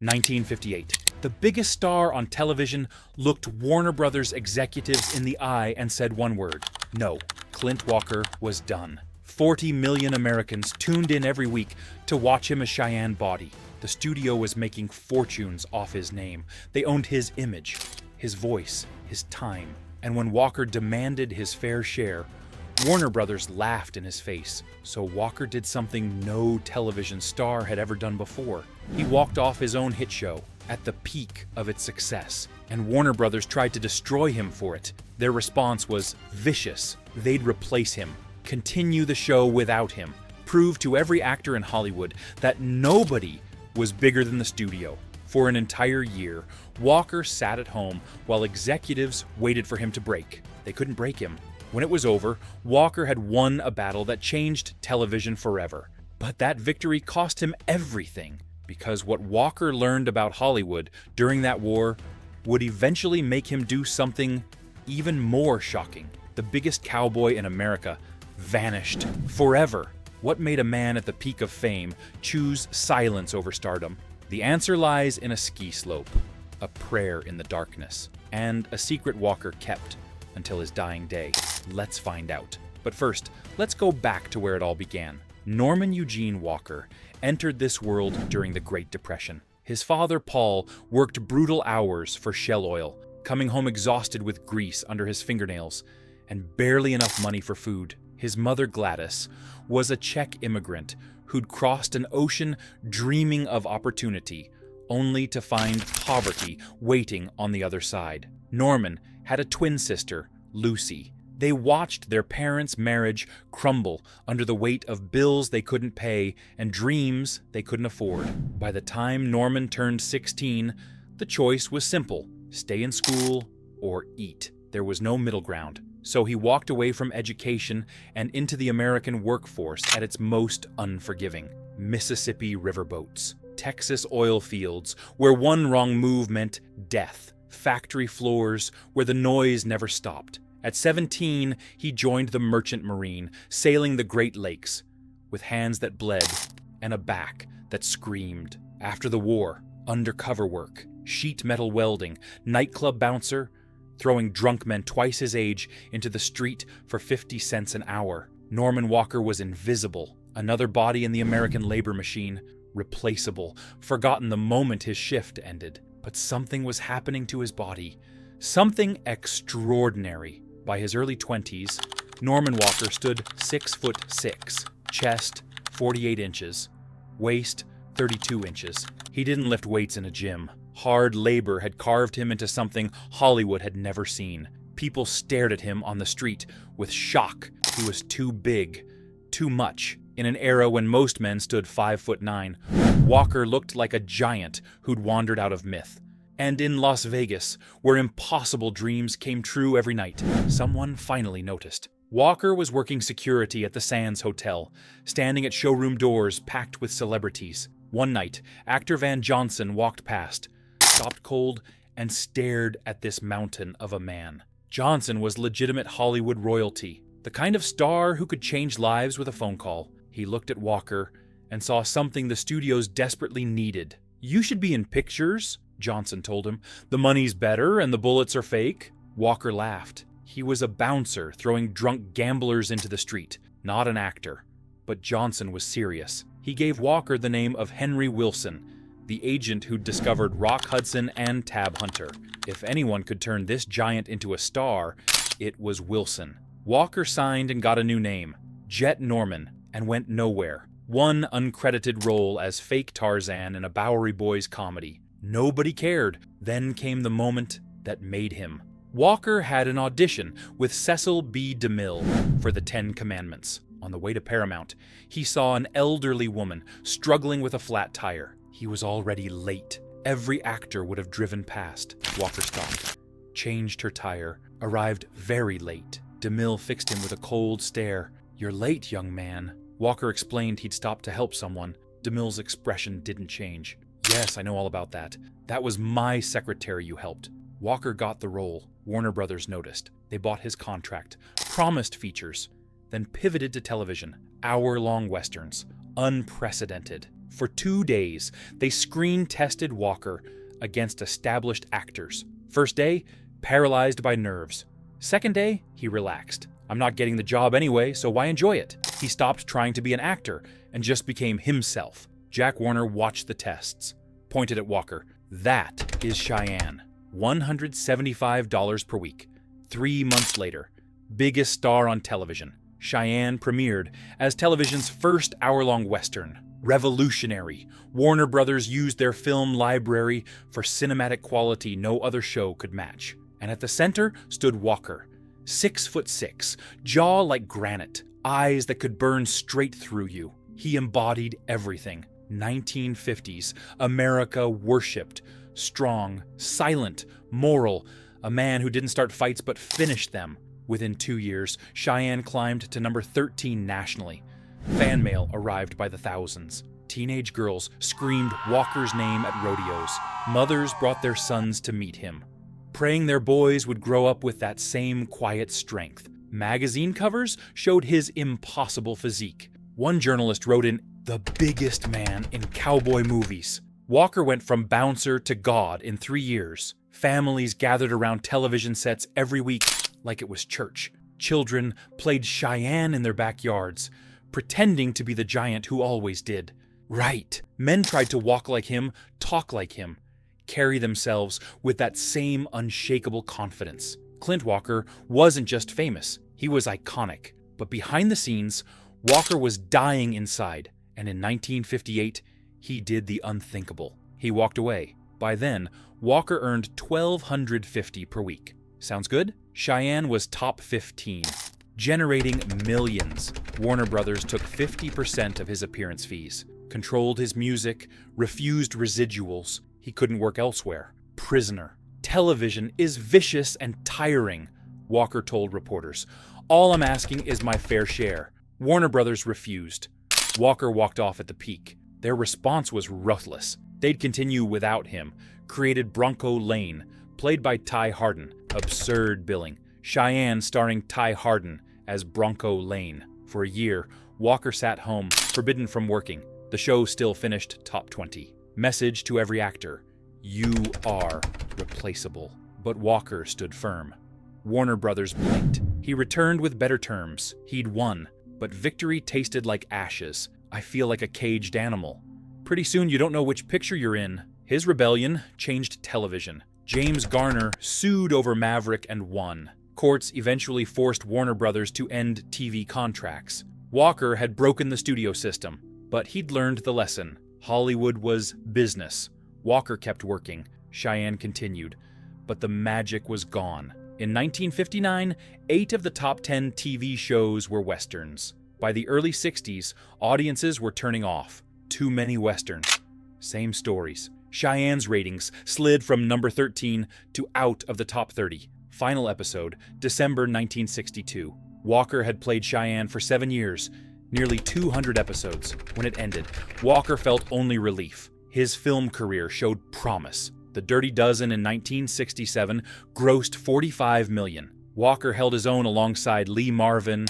1958. The biggest star on television looked Warner Brothers executives in the eye and said one word: no. Clint Walker was done. 40 million Americans tuned in every week to watch him as Cheyenne body. The studio was making fortunes off his name. They owned his image, his voice, his time. And when Walker demanded his fair share, Warner Brothers laughed in his face. So Walker did something no television star had ever done before. He walked off his own hit show at the peak of its success, and Warner Brothers tried to destroy him for it. Their response was vicious. They'd replace him, continue the show without him, prove to every actor in Hollywood that nobody was bigger than the studio. For an entire year, Walker sat at home while executives waited for him to break. They couldn't break him. When it was over, Walker had won a battle that changed television forever. But that victory cost him everything, because what Walker learned about Hollywood during that war would eventually make him do something even more shocking. The biggest cowboy in America vanished forever. What made a man at the peak of fame choose silence over stardom? The answer lies in a ski slope, a prayer in the darkness, and a secret Walker kept until his dying day. Let's find out. But first, let's go back to where it all began. Norman Eugene Walker entered this world during the Great Depression. His father, Paul, worked brutal hours for Shell Oil, coming home exhausted with grease under his fingernails and barely enough money for food. His mother, Gladys, was a Czech immigrant who'd crossed an ocean dreaming of opportunity, only to find poverty waiting on the other side. Norman had a twin sister, Lucy. They watched their parents' marriage crumble under the weight of bills they couldn't pay and dreams they couldn't afford. By the time Norman turned 16, the choice was simple: stay in school or eat. There was no middle ground. So he walked away from education and into the American workforce at its most unforgiving. Mississippi riverboats, Texas oil fields, where one wrong move meant death, factory floors where the noise never stopped. At 17, he joined the Merchant Marine, sailing the Great Lakes, with hands that bled and a back that screamed. After the war, undercover work, sheet metal welding, nightclub bouncer, throwing drunk men twice his age into the street for 50 cents an hour. Norman Walker was invisible, another body in the American labor machine, replaceable, forgotten the moment his shift ended. But something was happening to his body, something extraordinary. By his early 20s, Norman Walker stood 6'6", chest 48 inches, waist 32 inches. He didn't lift weights in a gym. Hard labor had carved him into something Hollywood had never seen. People stared at him on the street with shock. He was too big, too much. In an era when most men stood 5'9", Walker looked like a giant who'd wandered out of myth. And in Las Vegas, where impossible dreams came true every night, someone finally noticed. Walker was working security at the Sands Hotel, standing at showroom doors packed with celebrities. One night, actor Van Johnson walked past, stopped cold, and stared at this mountain of a man. Johnson was legitimate Hollywood royalty, the kind of star who could change lives with a phone call. He looked at Walker and saw something the studios desperately needed. "You should be in pictures," Johnson told him. "The money's better and the bullets are fake." Walker laughed. He was a bouncer throwing drunk gamblers into the street, not an actor. But Johnson was serious. He gave Walker the name of Henry Wilson, the agent who'd discovered Rock Hudson and Tab Hunter. If anyone could turn this giant into a star, it was Wilson. Walker signed and got a new name, Jet Norman, and went nowhere. One uncredited role as fake Tarzan in a Bowery Boys comedy. Nobody cared. Then came the moment that made him. Walker had an audition with Cecil B. DeMille for the 10 Commandments. On the way to Paramount, he saw an elderly woman struggling with a flat tire. He was already late. Every actor would have driven past. Walker stopped, changed her tire, arrived very late. DeMille fixed him with a cold stare. "You're late, young man." Walker explained he'd stopped to help someone. DeMille's expression didn't change. "Yes, I know all about that. That was my secretary you helped." Walker got the role. Warner Brothers noticed. They bought his contract, promised features, then pivoted to television. Hour-long westerns. Unprecedented. For 2 days, they screen-tested Walker against established actors. First day, paralyzed by nerves. Second day, he relaxed. I'm not getting the job anyway, so why enjoy it? He stopped trying to be an actor and just became himself. Jack Warner watched the tests, pointed at Walker. That is Cheyenne. $175 per week. 3 months later, biggest star on television. Cheyenne premiered as television's first hour-long Western. Revolutionary. Warner Brothers used their film library for cinematic quality no other show could match. And at the center stood Walker. 6'6", jaw like granite, eyes that could burn straight through you. He embodied everything. 1950s, America worshipped. Strong, silent, moral, a man who didn't start fights but finished them. Within 2 years, Cheyenne climbed to number 13 nationally. Fan mail arrived by the thousands. Teenage girls screamed Walker's name at rodeos. Mothers brought their sons to meet him, praying their boys would grow up with that same quiet strength. Magazine covers showed his impossible physique. One journalist wrote in, "The biggest man in cowboy movies." Walker went from bouncer to god in 3 years. Families gathered around television sets every week like it was church. Children played Cheyenne in their backyards, pretending to be the giant who always did. Right. Men tried to walk like him, talk like him, carry themselves with that same unshakable confidence. Clint Walker wasn't just famous, he was iconic. But behind the scenes, Walker was dying inside, and in 1958, he did the unthinkable. He walked away. By then, Walker earned $1,250 per week. Sounds good? Cheyenne was top 15, generating millions. Warner Brothers took 50% of his appearance fees, controlled his music, refused residuals. He couldn't work elsewhere. Prisoner. Television is vicious and tiring, Walker told reporters. All I'm asking is my fair share. Warner Brothers refused. Walker walked off at the peak. Their response was ruthless. They'd continue without him. Created Bronco Lane, played by Ty Hardin. Absurd billing. Cheyenne starring Ty Hardin as Bronco Lane. For a year, Walker sat home, forbidden from working. The show still finished top 20. Message to every actor: you are replaceable. But Walker stood firm. Warner Brothers blinked. He returned with better terms. He'd won, but victory tasted like ashes. I feel like a caged animal. Pretty soon you don't know which picture you're in. His rebellion changed television. James Garner sued over Maverick and won. Courts eventually forced Warner Brothers to end TV contracts. Walker had broken the studio system, but he'd learned the lesson. Hollywood was business. Walker kept working. Cheyenne continued. But the magic was gone. In 1959, 8 of the top 10 TV shows were Westerns. By the early 60s, audiences were turning off. Too many Westerns. Same stories. Cheyenne's ratings slid from number 13 to out of the top 30. Final episode, December 1962. Walker had played Cheyenne for 7 years, nearly 200 episodes. When it ended, Walker felt only relief. His film career showed promise. The Dirty Dozen in 1967 grossed $45 million. Walker held his own alongside Lee Marvin,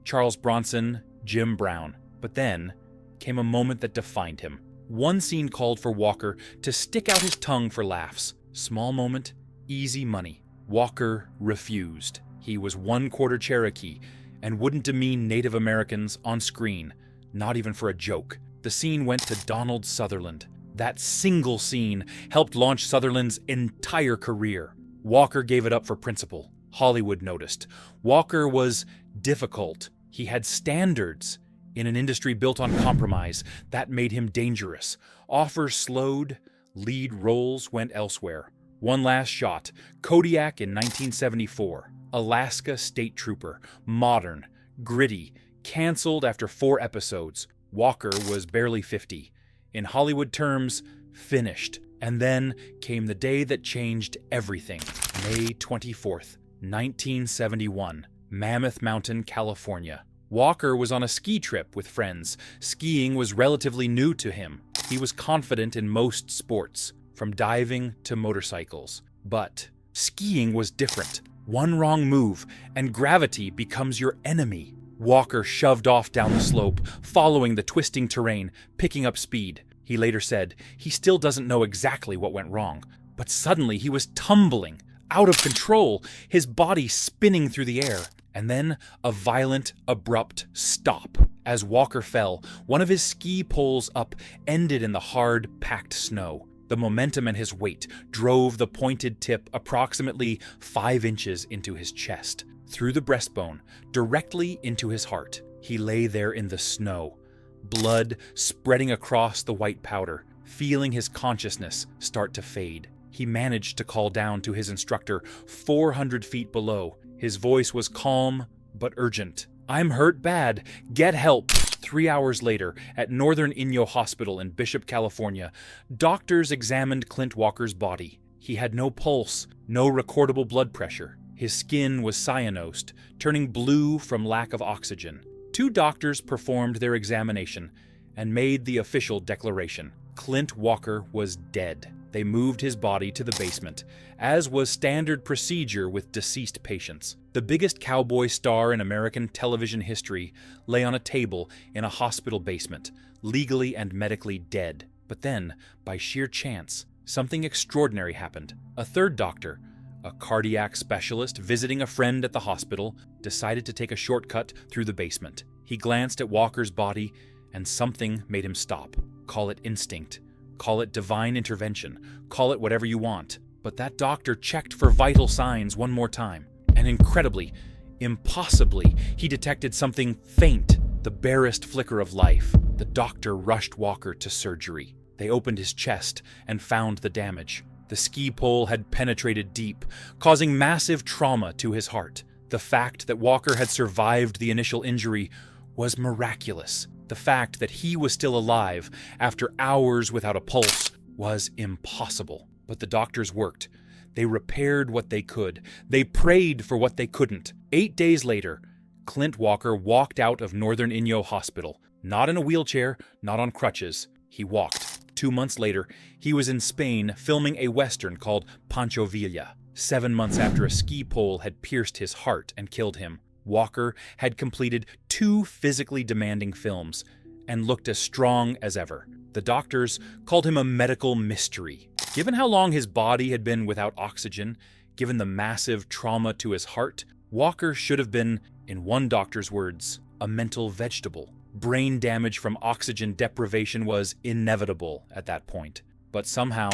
Charles Bronson, Jim Brown. But then came a moment that defined him. One scene called for Walker to stick out his tongue for laughs. Small moment, easy money. Walker refused. He was 1/4 Cherokee and wouldn't demean Native Americans on screen, not even for a joke. The scene went to Donald Sutherland. That single scene helped launch Sutherland's entire career. Walker gave it up for principle. Hollywood noticed. Walker was difficult. He had standards. In an industry built on compromise, that made him dangerous. Offers slowed, lead roles went elsewhere. One last shot, Kodiak in 1974. Alaska State Trooper, modern, gritty, canceled after 4 episodes. Walker was barely 50. In Hollywood terms, finished. And then came the day that changed everything. May 24th, 1971, Mammoth Mountain, California. Walker was on a ski trip with friends. Skiing was relatively new to him. He was confident in most sports, from diving to motorcycles. But skiing was different. One wrong move, and gravity becomes your enemy. Walker shoved off down the slope, following the twisting terrain, picking up speed. He later said he still doesn't know exactly what went wrong, but suddenly he was tumbling, out of control, his body spinning through the air. And then a violent, abrupt stop. As Walker fell, one of his ski poles up ended in the hard, packed snow. The momentum and his weight drove the pointed tip approximately 5 inches into his chest, through the breastbone, directly into his heart. He lay there in the snow, blood spreading across the white powder, feeling his consciousness start to fade. He managed to call down to his instructor 400 feet below. His voice was calm but urgent. "I'm hurt bad. Get help." 3 hours later, at Northern Inyo Hospital in Bishop, California, doctors examined Clint Walker's body. He had no pulse, no recordable blood pressure. His skin was cyanosed, turning blue from lack of oxygen. 2 doctors performed their examination and made the official declaration. Clint Walker was dead. They moved his body to the basement, as was standard procedure with deceased patients. The biggest cowboy star in American television history lay on a table in a hospital basement, legally and medically dead. But then, by sheer chance, something extraordinary happened. A 3rd doctor, a cardiac specialist visiting a friend at the hospital, decided to take a shortcut through the basement. He glanced at Walker's body, and something made him stop. Call it instinct. Call it divine intervention. Call it whatever you want. But that doctor checked for vital signs one more time. And incredibly, impossibly, he detected something faint, the barest flicker of life. The doctor rushed Walker to surgery. They opened his chest and found the damage. The ski pole had penetrated deep, causing massive trauma to his heart. The fact that Walker had survived the initial injury was miraculous. The fact that he was still alive after hours without a pulse was impossible. But the doctors worked. They repaired what they could. They prayed for what they couldn't. 8 days later, Clint Walker walked out of Northern Inyo Hospital. Not in a wheelchair, not on crutches. He walked. 2 months later, he was in Spain filming a western called Pancho Villa. 7 months after a ski pole had pierced his heart and killed him, Walker had completed 2 physically demanding films and looked as strong as ever. The doctors called him a medical mystery. Given how long his body had been without oxygen, given the massive trauma to his heart, Walker should have been, in one doctor's words, a mental vegetable. Brain damage from oxygen deprivation was inevitable at that point. But somehow,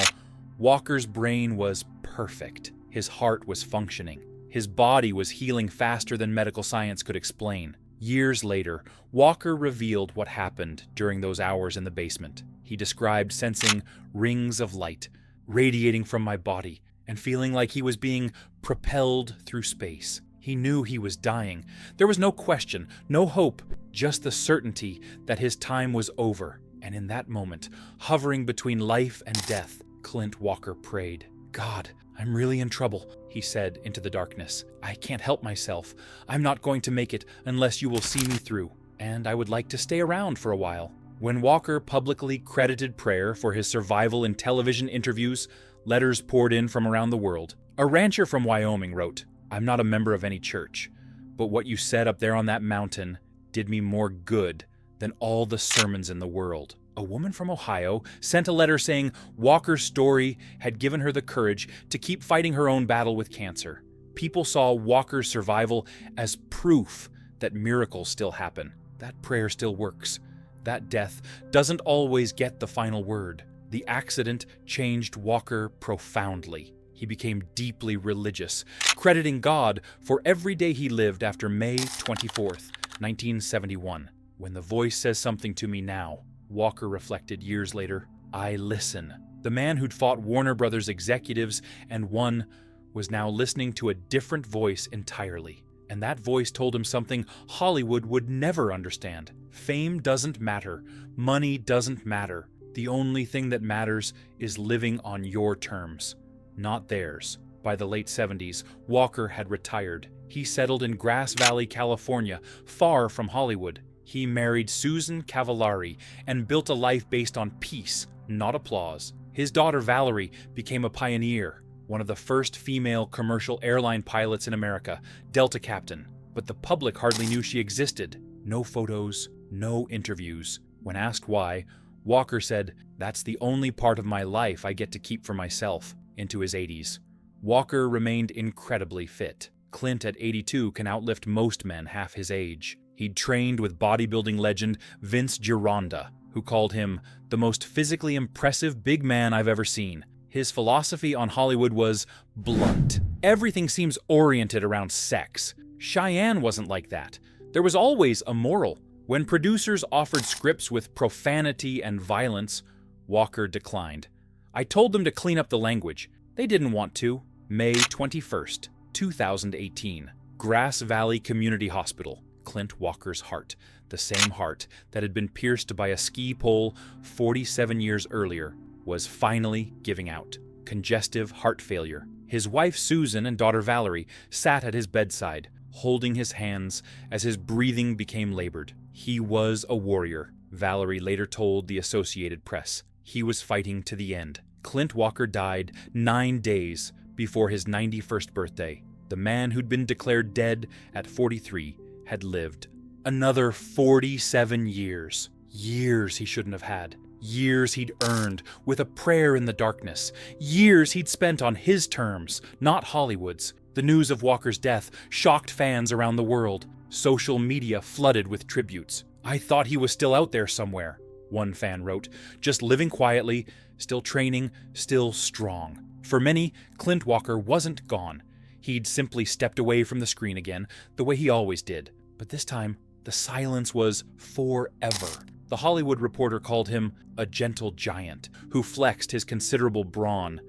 Walker's brain was perfect. His heart was functioning. His body was healing faster than medical science could explain. Years later, Walker revealed what happened during those hours in the basement. He described sensing rings of light radiating from my body and feeling like he was being propelled through space. He knew he was dying. There was no question, no hope, just the certainty that his time was over. And in that moment, hovering between life and death, Clint Walker prayed. "God, I'm really in trouble," he said into the darkness. "I can't help myself. I'm not going to make it unless you will see me through. And I would like to stay around for a while." When Walker publicly credited prayer for his survival in television interviews, letters poured in from around the world. A rancher from Wyoming wrote, "I'm not a member of any church, but what you said up there on that mountain did me more good than all the sermons in the world." A woman from Ohio sent a letter saying Walker's story had given her the courage to keep fighting her own battle with cancer. People saw Walker's survival as proof that miracles still happen. That prayer still works. That death doesn't always get the final word. The accident changed Walker profoundly. He became deeply religious, crediting God for every day he lived after May 24th, 1971. "When the voice says something to me now," Walker reflected years later, "I listen." The man who'd fought Warner Brothers executives and won was now listening to a different voice entirely. And that voice told him something Hollywood would never understand. Fame doesn't matter. Money doesn't matter. The only thing that matters is living on your terms, not theirs. By the late 70s, Walker had retired. He settled in Grass Valley, California, far from Hollywood. He married Susan Cavallari and built a life based on peace, not applause. His daughter Valerie became a pioneer, one of the first female commercial airline pilots in America, Delta captain. But the public hardly knew she existed. No photos, no interviews. When asked why, Walker said, "That's the only part of my life I get to keep for myself," into his 80s. Walker remained incredibly fit. Clint at 82 can outlift most men half his age. He'd trained with bodybuilding legend Vince Gironda, who called him the most physically impressive big man I've ever seen. His philosophy on Hollywood was blunt. Everything seems oriented around sex. Cheyenne wasn't like that. There was always a moral. When producers offered scripts with profanity and violence, Walker declined. "I told them to clean up the language. They didn't want to." May 21st, 2018. Grass Valley Community Hospital. Clint Walker's heart, the same heart that had been pierced by a ski pole 47 years earlier, was finally giving out. Congestive heart failure. His wife Susan and daughter Valerie sat at his bedside, holding his hands as his breathing became labored. He was a warrior, Valerie later told the Associated Press. He was fighting to the end. Clint Walker died 9 days before his 91st birthday. The man who'd been declared dead at 43 had lived another 47 years. Years he shouldn't have had. Years he'd earned with a prayer in the darkness. Years he'd spent on his terms, not Hollywood's. The news of Walker's death shocked fans around the world. Social media flooded with tributes. "I thought he was still out there somewhere," one fan wrote, "just living quietly, still training, still strong." For many, Clint Walker wasn't gone. He'd simply stepped away from the screen again, the way he always did. But this time, the silence was forever. The Hollywood Reporter called him a gentle giant who flexed his considerable brawn,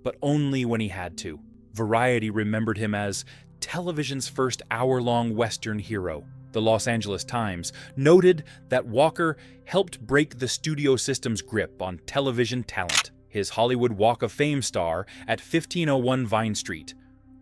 but only when he had to. Variety remembered him as television's first hour-long Western hero. The Los Angeles Times noted that Walker helped break the studio system's grip on television talent. His Hollywood Walk of Fame star at 1501 Vine Street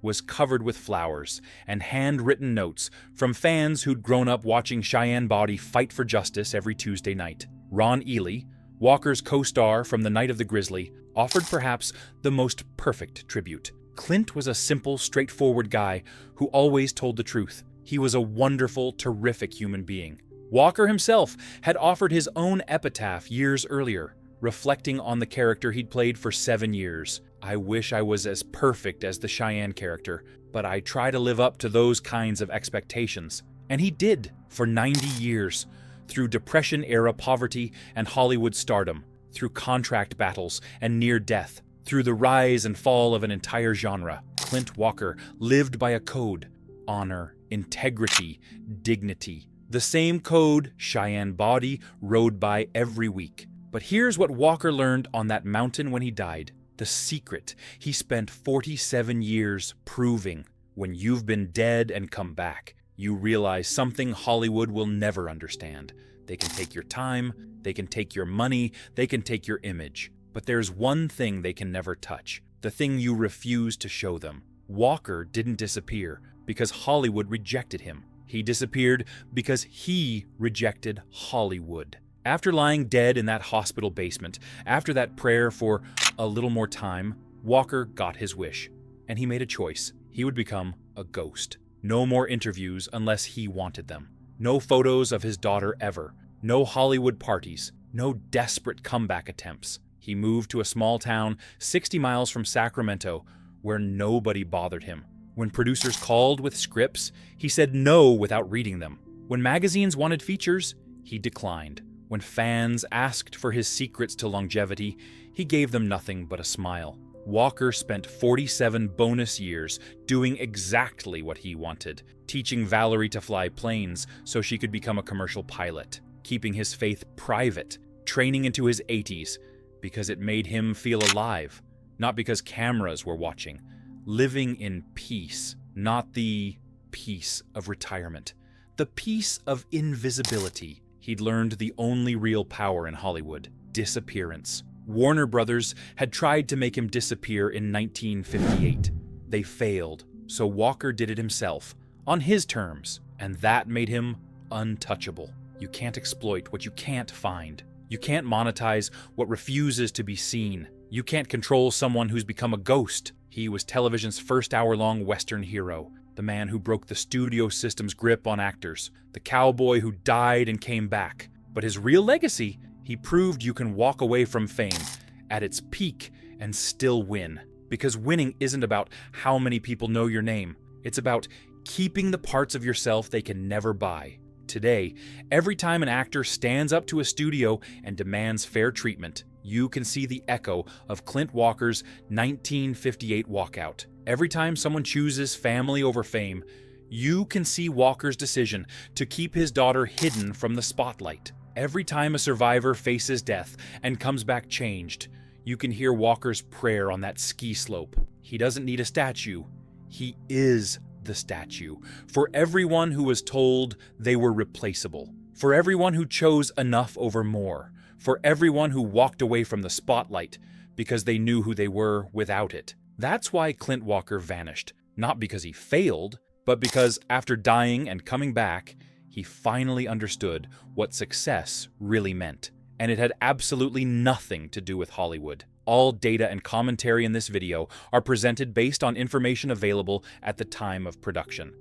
was covered with flowers and handwritten notes from fans who'd grown up watching Cheyenne Body fight for justice every Tuesday night. Ron Ely, Walker's co-star from The Night of the Grizzly, offered perhaps the most perfect tribute. Clint was a simple, straightforward guy who always told the truth. He was a wonderful, terrific human being. Walker himself had offered his own epitaph years earlier, reflecting on the character he'd played for 7 years. "I wish I was as perfect as the Cheyenne character, but I try to live up to those kinds of expectations." And he did for 90 years, through Depression-era poverty and Hollywood stardom, through contract battles and near death, through the rise and fall of an entire genre. Clint Walker lived by a code: honor, integrity, dignity. The same code Cheyenne Body rode by every week. But here's what Walker learned on that mountain when he died. The secret he spent 47 years proving. When you've been dead and come back, you realize something Hollywood will never understand. They can take your time, they can take your money, they can take your image. But there's one thing they can never touch, the thing you refuse to show them. Walker didn't disappear because Hollywood rejected him. He disappeared because he rejected Hollywood. After lying dead in that hospital basement, after that prayer for a little more time, Walker got his wish. And he made a choice. He would become a ghost. No more interviews unless he wanted them. No photos of his daughter ever. No Hollywood parties. No desperate comeback attempts. He moved to a small town 60 miles from Sacramento where nobody bothered him. When producers called with scripts, he said no without reading them. When magazines wanted features, he declined. When fans asked for his secrets to longevity, he gave them nothing but a smile. Walker spent 47 bonus years doing exactly what he wanted, teaching Valerie to fly planes so she could become a commercial pilot, keeping his faith private, training into his 80s because it made him feel alive, not because cameras were watching, living in peace, not the peace of retirement, the peace of invisibility. He'd learned the only real power in Hollywood: disappearance. Warner Brothers had tried to make him disappear in 1958. They failed, so Walker did it himself, on his terms, and that made him untouchable. You can't exploit what you can't find. You can't monetize what refuses to be seen. You can't control someone who's become a ghost. He was television's first hour-long Western hero, the man who broke the studio system's grip on actors, the cowboy who died and came back. But his real legacy, He proved you can walk away from fame at its peak and still win. Because winning isn't about how many people know your name. It's about keeping the parts of yourself they can never buy. Today, every time an actor stands up to a studio and demands fair treatment, you can see the echo of Clint Walker's 1958 walkout. Every time someone chooses family over fame, you can see Walker's decision to keep his daughter hidden from the spotlight. Every time a survivor faces death and comes back changed, you can hear Walker's prayer on that ski slope. He doesn't need a statue. He is the statue. For everyone who was told they were replaceable. For everyone who chose enough over more. For everyone who walked away from the spotlight because they knew who they were without it. That's why Clint Walker vanished. Not because he failed, but because after dying and coming back, he finally understood what success really meant. And it had absolutely nothing to do with Hollywood. All data and commentary in this video are presented based on information available at the time of production.